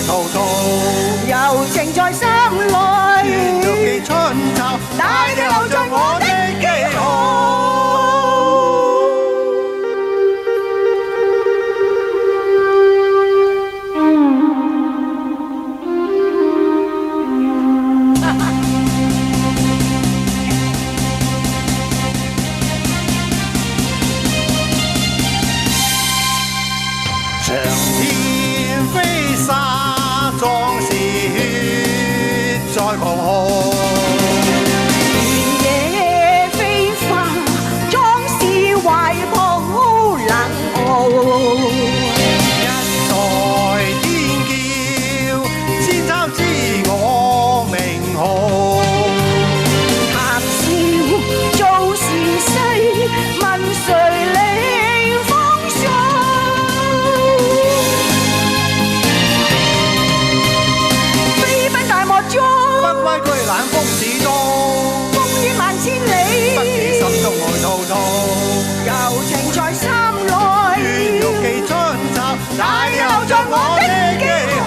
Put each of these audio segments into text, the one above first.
滔滔，柔情在心內。願欲記春秋，大地留着我的記號。長天飛沙，壯士血在狂號。原野飛花，壯士懷抱冷傲。一代天驕，千秋知我名號。談笑做時勢，問誰領風騷？飛奔大漠中，不畏懼冷風似刀，風雨萬千里，不記心中愛滔滔。柔情在心內，願欲記春秋，大地留着我的記號。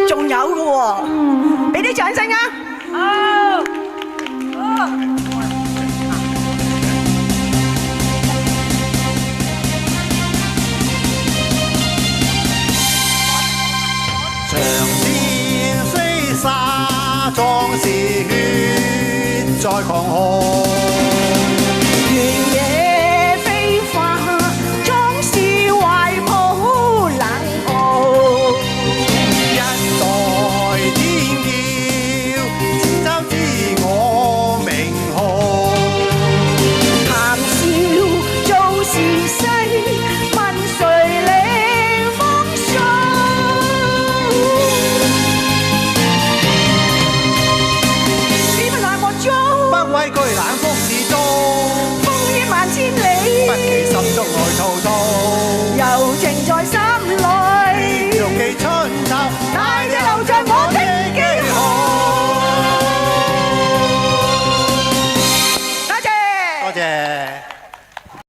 仲有嘅喎，俾啲掌聲啊！長天飛沙，壯士血在狂號。原野飛花，壯士懷抱冷傲。一代天驕，千秋知我名號。談笑做時勢，問誰領風騷？飛奔大漠中，不畏懼冷風似刀，風雨萬千里，不記心中愛滔滔。柔情在心